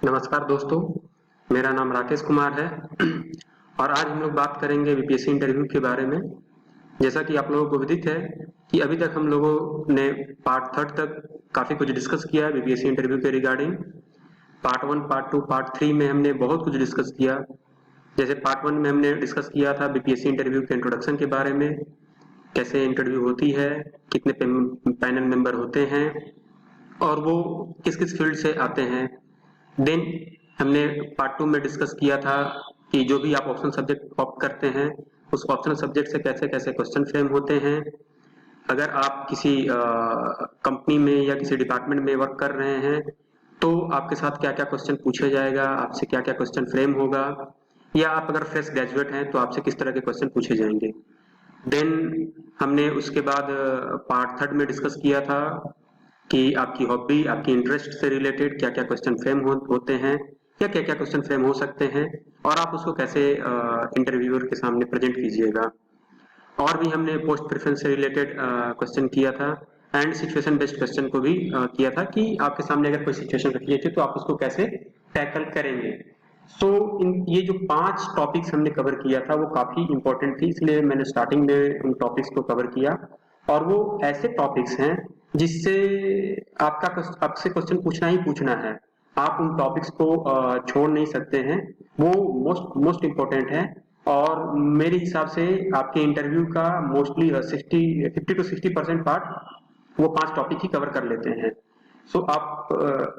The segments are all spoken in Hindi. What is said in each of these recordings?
नमस्कार दोस्तों, मेरा नाम राकेश कुमार है और आज हम लोग बात करेंगे बीपीएससी इंटरव्यू के बारे में। जैसा कि आप लोगों को विदित है कि अभी तक हम लोगों ने पार्ट थर्ड तक काफी कुछ डिस्कस किया है बीपीएससी इंटरव्यू के regarding. Part one, part two, part three में हमने बहुत कुछ डिस्कस किया। जैसे पार्ट वन में हमने डिस्कस किया था बीपीएससी इंटरव्यू के इंट्रोडक्शन के बारे में, कैसे इंटरव्यू होती है, कितने पैनल मेंबर होते हैं और वो किस किस फील्ड से आते हैं। देन हमने पार्ट टू में डिस्कस किया था कि जो भी आप ऑप्शनल सब्जेक्ट ऑप्ट करते हैं उस ऑप्शनल सब्जेक्ट से कैसे कैसे क्वेश्चन फ्रेम होते हैं। अगर आप किसी कंपनी में या किसी डिपार्टमेंट में वर्क कर रहे हैं तो आपके साथ क्या क्या क्वेश्चन पूछा जाएगा, आपसे क्या क्या क्वेश्चन फ्रेम होगा, या आप अगर फ्रेश ग्रेजुएट हैं तो आपसे किस तरह के क्वेश्चन पूछे जाएंगे। देन हमने उसके बाद पार्ट थर्ड में डिस्कस किया था कि आपकी हॉबी, आपकी इंटरेस्ट से रिलेटेड क्या क्या क्वेश्चन फ्रेम होते हैं या क्या क्या क्वेश्चन फ्रेम हो सकते हैं और आप उसको कैसे इंटरव्यूअर के सामने प्रेजेंट कीजिएगा। और भी हमने पोस्ट प्रेफरेंस से रिलेटेड क्वेश्चन किया था एंड सिचुएशन बेस्ड क्वेश्चन को भी किया था कि आपके सामने अगर कोई सिचुएशन रखी जाती है तो आप उसको कैसे टैकल करेंगे। सो ये जो 5 टॉपिक्स हमने कवर किया था वो काफी इंपॉर्टेंट थी, इसलिए मैंने स्टार्टिंग में उन टॉपिक्स को कवर किया। और वो ऐसे टॉपिक्स हैं जिससे आपसे क्वेश्चन पूछना ही पूछना है। आप उन टॉपिक्स को छोड़ नहीं सकते हैं, वो मोस्ट मोस्ट इम्पोर्टेंट है। और मेरे हिसाब से आपके इंटरव्यू का मोस्टली 50 to 60% पार्ट वो 5 टॉपिक ही कवर कर लेते हैं। सो आप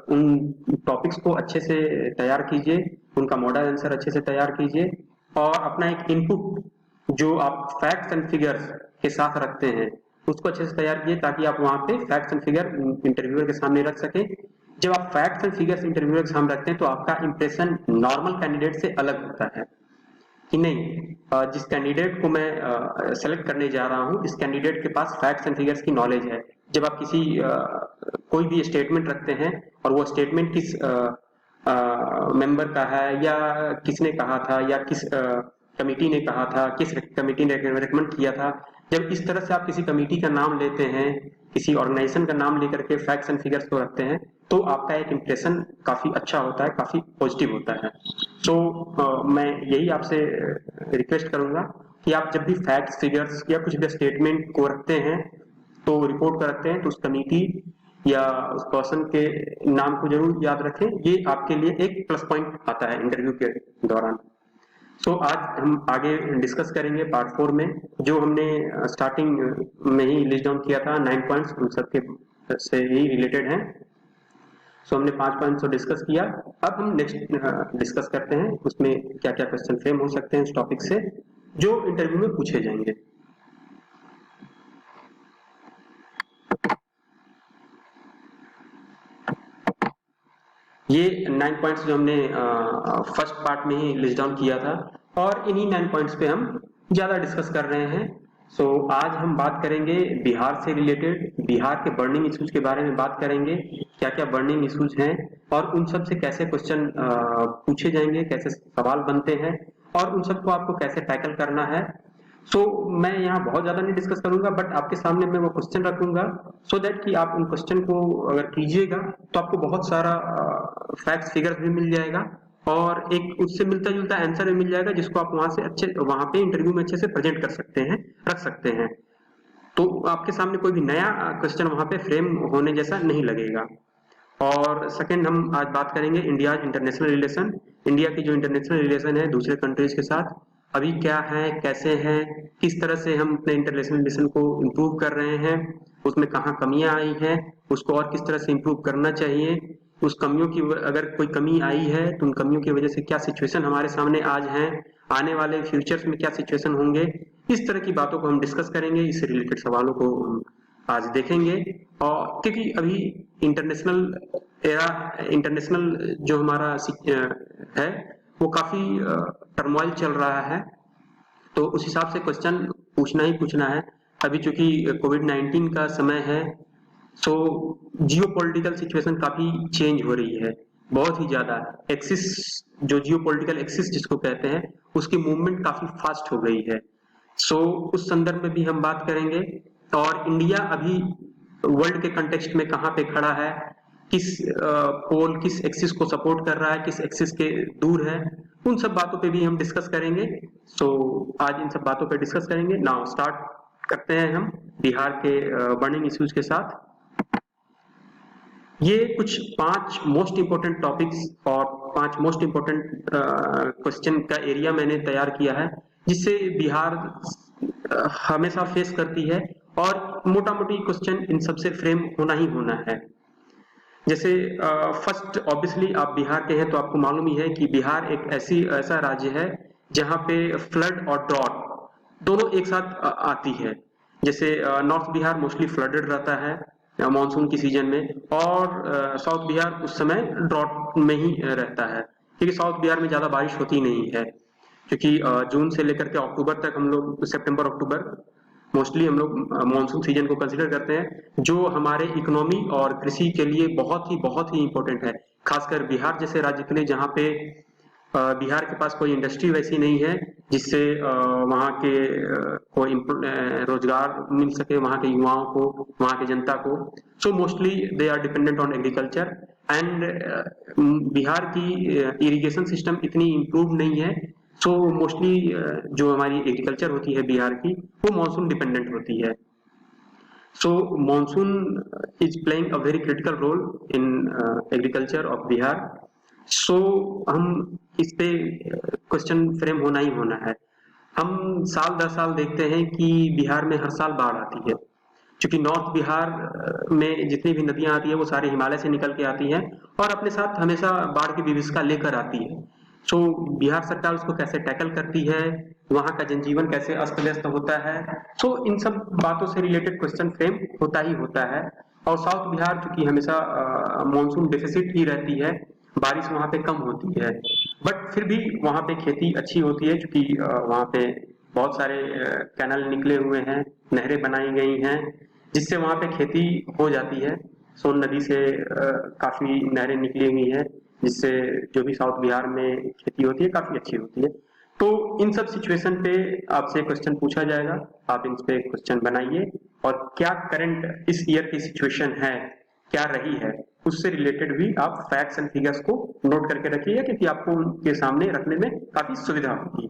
उन टॉपिक्स को अच्छे से तैयार कीजिए, उनका मॉडल आंसर अच्छे से तैयार कीजिए और अपना एक इनपुट जो आप फैक्ट्स एंड फिगर्स के साथ रखते हैं उसको अच्छे से तैयार कीजिए ताकि आप वहां पे फैक्ट्स एंड फिगर इंटरव्यूअर के सामने रख सकें। जब आप फैक्ट्स एंड फिगर्स इंटरव्यूअर के सामने रखते हैं तो आपका इंप्रेशन नॉर्मल कैंडिडेट से अलग होता है कि नहीं, जिस कैंडिडेट को मैं सेलेक्ट करने जा रहा हूं इस कैंडिडेट के पास फैक्ट्स एंड फिगर्स की नॉलेज है। जब आप कोई भी स्टेटमेंट रखते हैं और वो स्टेटमेंट किस मेंबर का है या किसने कहा था या किस कमिटी ने कहा था, किस कमिटी ने रिकमेंड किया था, जब इस तरह से आप किसी कमिटी का नाम लेते हैं, किसी ऑर्गेनाइजेशन का नाम लेकर के फैक्ट्स एंड फिगर्स को रखते हैं तो आपका एक इम्प्रेशन काफी अच्छा होता है, काफी पॉजिटिव होता है। तो मैं यही आपसे रिक्वेस्ट करूंगा कि आप जब भी फैक्ट्स फिगर्स या कुछ भी स्टेटमेंट को रखते हैं तो रिपोर्ट कर रखते हैं तो उस कमिटी या उस पर्सन के नाम को जरूर याद रखें। ये आपके लिए एक प्लस पॉइंट आता है इंटरव्यू के दौरान। आज हम आगे डिस्कस करेंगे पार्ट 4 में जो हमने स्टार्टिंग में ही लिस्ट डाउन किया था 9 पॉइंट्स उन सबके से ही रिलेटेड हैं। हमने 5 पॉइंट्स को डिस्कस किया। अब हम नेक्स्ट डिस्कस करते हैं उसमें क्या क्या क्वेश्चन फ्रेम हो सकते हैं इस टॉपिक से जो इंटरव्यू में पूछे जाएंगे। ये 9 पॉइंट्स जो हमने फर्स्ट पार्ट में ही लिस्ट डाउन किया था और इन्हीं 9 पॉइंट्स पे हम ज्यादा डिस्कस कर रहे हैं। आज हम बात करेंगे बिहार से रिलेटेड, बिहार के बर्निंग इश्यूज के बारे में बात करेंगे, क्या क्या बर्निंग इश्यूज हैं और उन सब से कैसे क्वेश्चन पूछे जाएंगे, कैसे सवाल बनते हैं और उन सबको आपको कैसे टैकल करना है। मैं यहाँ बहुत ज्यादा नहीं डिस्कस करूंगा बट आपके सामने मैं वो क्वेश्चन रखूंगा सो दैट कि आप उन क्वेश्चन को अगर कीजिएगा तो आपको बहुत सारा फैक्ट्स फिगर्स भी मिल जाएगा और एक उससे मिलता जुलता आंसर भी मिल जाएगा जिसको आप वहां पे इंटरव्यू में अच्छे से प्रेजेंट कर सकते हैं, रख सकते हैं। तो आपके सामने कोई भी नया क्वेश्चन वहां पे फ्रेम होने जैसा नहीं लगेगा। और सेकंड हम आज बात करेंगे इंडिया इंटरनेशनल रिलेशन, इंडिया की जो इंटरनेशनल रिलेशन है दूसरे कंट्रीज के साथ अभी क्या है, कैसे हैं, किस तरह से हम अपने इंटरनेशनल रिलेशन को इम्प्रूव कर रहे हैं, उसमें कहाँ कमियां आई हैं, उसको और किस तरह से इम्प्रूव करना चाहिए, उस कमियों की अगर कोई कमी आई है तो उन कमियों की वजह से क्या सिचुएशन हमारे सामने आज है, आने वाले फ्यूचर्स में क्या सिचुएशन होंगे। इस तरह की बातों को हम डिस्कस करेंगे, इससे रिलेटेड सवालों को हम आज देखेंगे। और क्योंकि अभी इंटरनेशनल जो हमारा है वो काफी टर्मोइल चल रहा है तो उस हिसाब से क्वेश्चन पूछना ही पूछना है। अभी चूंकि कोविड-19 का समय है सो जियो पॉलिटिकल सिचुएशन काफी चेंज हो रही है, बहुत ही ज्यादा एक्सिस, जो जियो पॉलिटिकल एक्सिस जिसको कहते हैं उसकी मूवमेंट काफी फास्ट हो गई है। उस संदर्भ में भी हम बात करेंगे और इंडिया अभी वर्ल्ड के कंटेक्स्ट में कहाँ पे खड़ा है, किस पोल किस एक्सिस को सपोर्ट कर रहा है, किस एक्सिस के दूर है, उन सब बातों पे भी हम डिस्कस करेंगे। सो आज इन सब बातों पे डिस्कस करेंगे। नाउ स्टार्ट करते हैं हम बिहार के बर्निंग इश्यूज के साथ। ये कुछ 5 मोस्ट इंपोर्टेंट टॉपिक्स और 5 मोस्ट इंपोर्टेंट क्वेश्चन का एरिया मैंने तैयार किया है, जिससे बिहार हमेशा फेस करती है, और मोटा मोटी क्वेश्चन इन सबसे फ्रेम होना ही होना है। जैसे फर्स्ट, ऑब्वियसली आप बिहार के हैं तो आपको मालूम ही है कि बिहार एक ऐसा राज्य है जहाँ पे फ्लड और ड्रॉट दोनों एक साथ आती है। जैसे नॉर्थ बिहार मोस्टली फ्लडेड रहता है मानसून की सीजन में, और साउथ बिहार उस समय ड्रॉट में ही रहता है, क्योंकि साउथ बिहार में ज्यादा बारिश होती नहीं है। क्योंकि जून से लेकर के अक्टूबर तक हम लोग, सितंबर अक्टूबर मोस्टली हम लोग मानसून सीजन को कंसीडर करते हैं, जो हमारे इकोनॉमी और कृषि के लिए बहुत ही इंपॉर्टेंट है। खासकर बिहार जैसे राज्य के लिए, जहाँ पे बिहार के पास कोई इंडस्ट्री वैसी नहीं है जिससे वहाँ के को रोजगार मिल सके वहाँ के युवाओं को, वहाँ के जनता को। So mostly they are dependent on agriculture, and Bihar की इरिगेशन सिस्टम इतनी इम्प्रूव नहीं है। सो मोस्टली जो हमारी एग्रीकल्चर होती है बिहार की, वो मानसून डिपेंडेंट होती है। So monsoon is playing a very critical role in agriculture of Bihar. So हम इस पे क्वेश्चन फ्रेम होना ही होना है। हम साल दर साल देखते हैं कि बिहार में हर साल बाढ़ आती है, क्योंकि नॉर्थ बिहार में जितनी भी नदियां आती है वो सारे हिमालय से निकल के आती हैं, और अपने साथ हमेशा बाढ़ की विभीषिका लेकर आती है। सो बिहार सरकार उसको कैसे टैकल करती है, वहाँ का जनजीवन कैसे अस्त व्यस्त होता है, सो इन सब बातों से रिलेटेड क्वेश्चन फ्रेम होता ही होता है। और साउथ बिहार चूंकि हमेशा मानसून डेफिसिट ही रहती है, बारिश वहाँ पे कम होती है, बट फिर भी वहाँ पे खेती अच्छी होती है, क्योंकि वहाँ पे बहुत सारे कैनल निकले हुए हैं, नहरें बनाई गई हैं, जिससे वहाँ पे खेती हो जाती है। सोन नदी से काफी नहरें निकली हुई हैं, जिससे जो भी साउथ बिहार में खेती होती है काफी अच्छी होती है। तो इन सब सिचुएशन पे आपसे क्वेश्चन पूछा जाएगा, आप इन पे क्वेश्चन बनाइए, और क्या करंट इस ईयर की सिचुएशन है, क्या रही है, उससे रिलेटेड भी आप फैक्ट्स एंड फिगर्स को नोट करके रखिए, क्योंकि आपको उनके सामने रखने में काफी सुविधा होगी।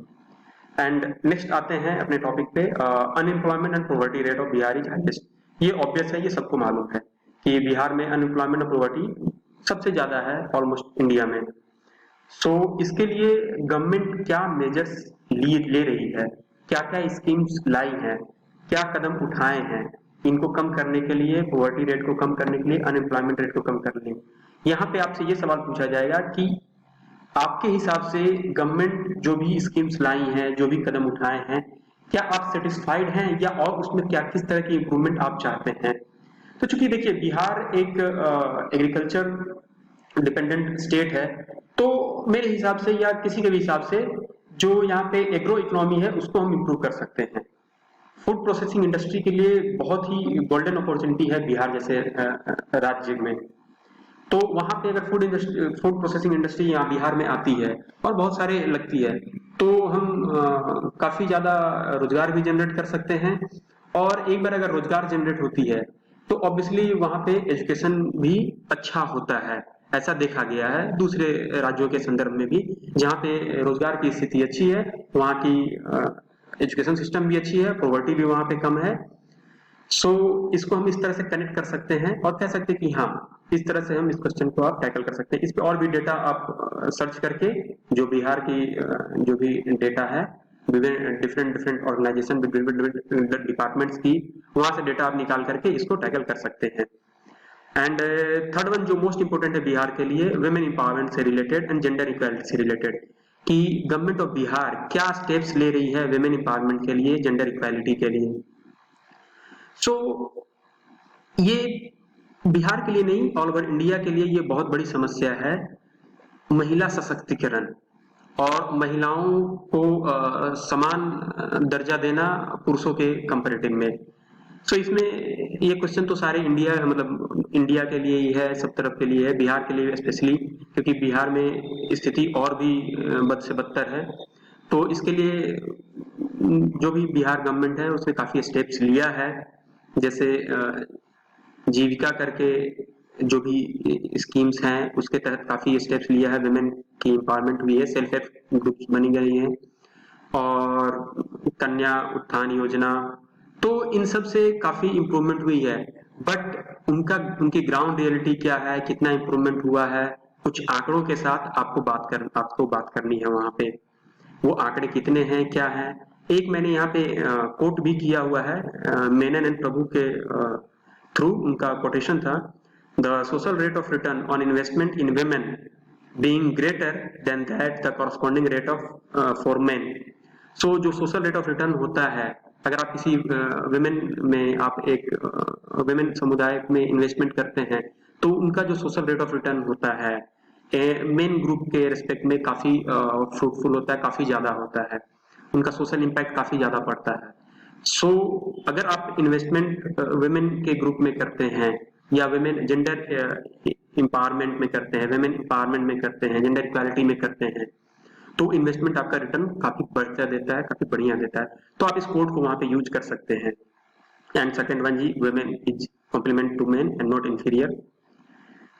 एंड नेक्स्ट आते हैं अपने टॉपिक पे, unemployment and poverty rate of Bihar is highest. ये ऑब्वियस है, ये सबको मालूम है कि बिहार में अनएम्प्लॉयमेंट और पॉवर्टी सबसे ज्यादा है ऑलमोस्ट इंडिया में। सो इसके लिए गवर्नमेंट क्या मेजर्स ले रही है, क्या क्या स्कीम्स लाई हैं, क्या कदम उठाए हैं इनको कम करने के लिए, पॉवर्टी रेट को कम करने के लिए, अनएम्प्लॉयमेंट रेट को कम करने के लिए। यहाँ पे आपसे ये सवाल पूछा जाएगा कि आपके हिसाब से गवर्नमेंट जो भी स्कीम्स लाई हैं, जो भी कदम उठाए हैं, क्या आप सेटिस्फाइड हैं, या और उसमें क्या किस तरह की इंप्रूवमेंट आप चाहते हैं। तो चूंकि देखिए बिहार एक एग्रीकल्चर डिपेंडेंट स्टेट है, तो मेरे हिसाब से या किसी के भी हिसाब से जो यहाँ पे एग्रो इकोनॉमी है उसको हम इम्प्रूव कर सकते हैं। फूड प्रोसेसिंग इंडस्ट्री के लिए बहुत ही गोल्डन अपॉर्चुनिटी है बिहार जैसे राज्य में। तो वहां पे अगर फूड प्रोसेसिंग इंडस्ट्री यहाँ बिहार में आती है और बहुत सारे लगती है, तो हम काफी ज्यादा रोजगार भी जनरेट कर सकते हैं। और एक बार अगर रोजगार जनरेट होती है तो ऑब्वियसली वहां पे एजुकेशन भी अच्छा होता है, ऐसा देखा गया है दूसरे राज्यों के संदर्भ में भी। जहाँ पे रोजगार की स्थिति अच्छी है, वहाँ की एजुकेशन सिस्टम भी अच्छी है, पॉवर्टी भी वहाँ पे कम है। सो इसको हम इस तरह से कनेक्ट कर सकते हैं और कह सकते हैं कि हाँ, इस तरह से हम इस क्वेश्चन को आप टैकल कर सकते हैं। इस पे और भी डेटा आप सर्च करके, जो बिहार की जो भी डेटा है डिफरेंट डिफरेंट ऑर्गेनाइजेशन डिपार्टमेंट्स की, वहां से डेटा आप निकाल करके इसको टैकल कर सकते हैं। एंड थर्ड वन जो मोस्ट इंपोर्टेंट है बिहार के लिए, वुमेन एम्पावरमेंट से रिलेटेड एंड जेंडर इक्वालिटी से रिलेटेड, कि गवर्नमेंट ऑफ बिहार क्या स्टेप्स ले रही है वुमेन एम्पावरमेंट के लिए, जेंडर इक्वालिटी के लिए। सो ये बिहार के लिए नहीं, ऑल ओवर इंडिया के लिए ये बहुत बड़ी समस्या है, महिला सशक्तिकरण और महिलाओं को समान दर्जा देना पुरुषों के कंपैरेटिव में। सो इसमें ये क्वेश्चन तो सारे इंडिया, मतलब इंडिया के लिए ही है, सब तरफ के लिए है, बिहार के लिए स्पेशली, क्योंकि बिहार में स्थिति और भी बद से बदतर है। तो इसके लिए जो भी बिहार गवर्नमेंट है उसने काफी स्टेप्स लिया है, जैसे जीविका करके जो भी स्कीम्स हैं उसके तहत काफी स्टेप्स लिया है, विमेन की एम्पावरमेंट हुई है, सेल्फ हेल्प ग्रुप्स बनी गई हैं और कन्या उत्थान योजना, तो इन सब से काफी इम्प्रूवमेंट हुई है। बट उनकी ग्राउंड रियलिटी क्या है, कितना इम्प्रूवमेंट हुआ है, कुछ आंकड़ों के साथ आपको बात करनी है वहां पे। वो आंकड़े कितने हैं, क्या है। एक मैंने यहाँ पे कोट भी किया हुआ है मेनन एंड प्रभु के थ्रू, उनका कोटेशन था, the social rate of return on investment in women being greater than that the corresponding rate of for men। सो जो सोशल रेट ऑफ रिटर्न होता है, अगर आप किसी विमेन में आप एक विमेन समुदाय में इन्वेस्टमेंट करते हैं तो उनका जो सोशल रेट ऑफ रिटर्न होता है मेन ग्रुप के रिस्पेक्ट में काफी फ्रूटफुल होता है, काफी ज्यादा होता है, उनका सोशल इम्पैक्ट काफी ज्यादा पड़ता है। सो अगर आप इन्वेस्टमेंट विमेन के ग्रुप में करते हैं या विमेन जेंडर एम्पावरमेंट में करते हैं, विमेन एम्पावरमेंट में करते हैं, जेंडर इक्वालिटी में करते हैं, तो इन्वेस्टमेंट आपका रिटर्न काफी बढ़ता देता है, काफी बढ़िया देता है। तो आप इस कोड को वहां पे यूज कर सकते हैं। एंड सेकंड वन जी, women is complement to men and not inferior.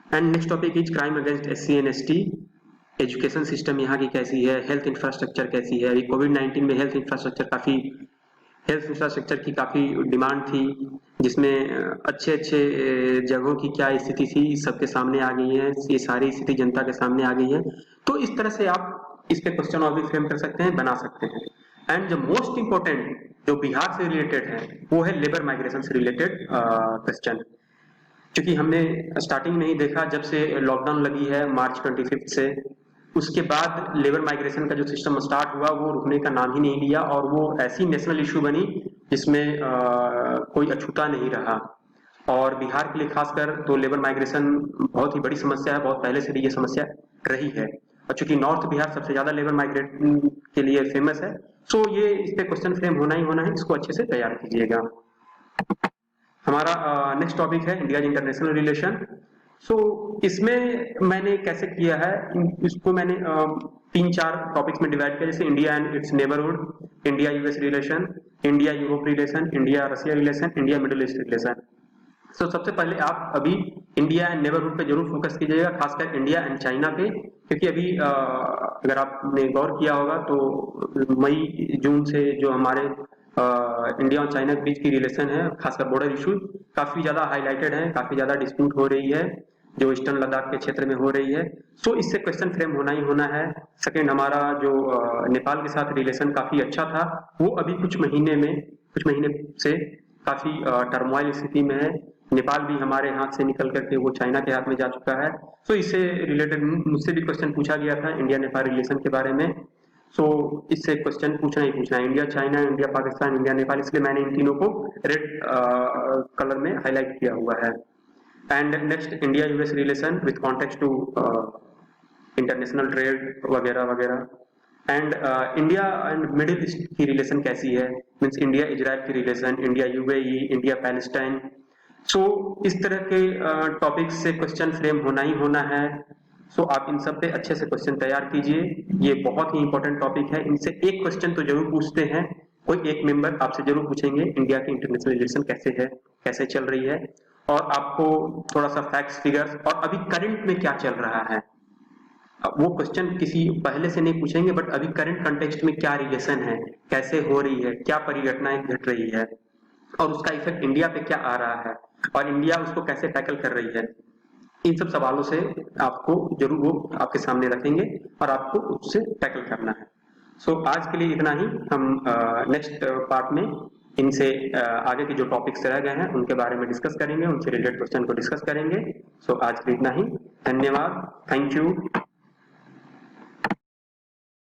And next topic is crime against SC and ST. Education system यहाँ की कैसी है, हेल्थ इंफ्रास्ट्रक्चर कैसी है। अभी कोविड-19 में हेल्थ इंफ्रास्ट्रक्चर की काफी डिमांड थी, जिसमें अच्छे जगहों की क्या स्थिति थी सबके सामने आ गई है, ये सारी स्थिति जनता के सामने आ गई है। तो इस तरह से आप इस पे क्वेश्चन और भी फ्रेम कर सकते हैं, बना सकते हैं। एंड जो मोस्ट इंपॉर्टेंट जो बिहार से रिलेटेड है वो है लेबर माइग्रेशन से रिलेटेड क्वेश्चन, क्योंकि हमने स्टार्टिंग में ही देखा जब से लॉकडाउन लगी है मार्च 25 से, उसके बाद लेबर माइग्रेशन का जो सिस्टम स्टार्ट हुआ वो रुकने का नाम ही नहीं लिया और वो ऐसी नेशनल इशू बनी जिसमें कोई अछूता नहीं रहा। और बिहार के लिए खासकर तो लेबर माइग्रेशन बहुत ही बड़ी समस्या है, बहुत पहले से भी ये समस्या रही है, और चूंकि नॉर्थ बिहार सबसे ज्यादा लेबर माइग्रेशन के लिए फेमस है, सो ये इस पे क्वेश्चन फ्रेम होना ही होना है, इसको अच्छे से तैयार कीजिएगा। हमारा नेक्स्ट टॉपिक है इंडिया इंटरनेशनल रिलेशन। सो इसमें मैंने कैसे किया है, इसको मैंने 3-4 टॉपिक्स में डिवाइड किया, जैसे India and it's neighbourhood, India US relation, India Europe relation, India Russia relation, India middle east relation. तो सबसे पहले आप अभी इंडिया एंड नेबरहुड पे जरूर फोकस कीजिएगा, खासकर इंडिया एंड चाइना पे, क्योंकि अभी अगर आपने गौर किया होगा तो मई जून से जो हमारे इंडिया और चाइना के बीच की रिलेशन है, खासकर बॉर्डर इशू काफी ज्यादा हाईलाइटेड है, काफी ज्यादा डिस्प्यूट हो रही है जो ईस्टर्न लद्दाख के क्षेत्र में हो रही है। सो इससे क्वेश्चन फ्रेम होना ही होना है। सेकेंड, हमारा जो नेपाल के साथ रिलेशन काफी अच्छा था, वो अभी कुछ महीने से काफी टर्मोइल स्थिति में है। नेपाल भी हमारे हाथ से निकल करके वो चाइना के हाथ में जा चुका है। सो इससे रिलेटेड मुझसे भी क्वेश्चन पूछा गया था इंडिया नेपाल रिलेशन के बारे में। सो इससे क्वेश्चन पूछना ही पूछना है, India China, India Pakistan, India Nepal, इसलिए मैंने इन तीनों को रेड कलर में हाईलाइट किया हुआ है। And next, India US relation with context to international trade वगैरह वगैरह। And India and Middle East की रिलेशन कैसी है, मीन्स इंडिया इजराइल की relation, India UAE, India Palestine. So इस तरह के टॉपिक से क्वेश्चन फ्रेम होना ही होना है। सो आप इन सब पे अच्छे से क्वेश्चन तैयार कीजिए, ये बहुत ही इंपॉर्टेंट टॉपिक है, इनसे एक क्वेश्चन तो जरूर पूछते हैं, कोई एक मेंबर आपसे जरूर पूछेंगे इंडिया की इंटरनेशनल रिलेशन कैसे है, कैसे चल रही है, और आपको थोड़ा सा फैक्ट्स, फिगर्स और अभी करंट में क्या चल रहा है, वो क्वेश्चन किसी पहले से नहीं पूछेंगे, बट अभी करंट कंटेक्स्ट में क्या रिलेशन है, कैसे हो रही है, क्या परिघटनाएं घट रही है, और उसका इफेक्ट इंडिया पे क्या आ रहा है, और इंडिया उसको कैसे टैकल कर रही है। इन सब सवालों से आपको जरूर वो आपके सामने रखेंगे और आपको उससे टैकल करना है। सो आज के लिए इतना ही। हम नेक्स्ट पार्ट में इनसे आगे के जो टॉपिक्स रह गए हैं उनके बारे में डिस्कस करेंगे, उनसे रिलेटेड क्वेश्चन को डिस्कस करेंगे। सो आज के लिए इतना ही। धन्यवाद, थैंक यू।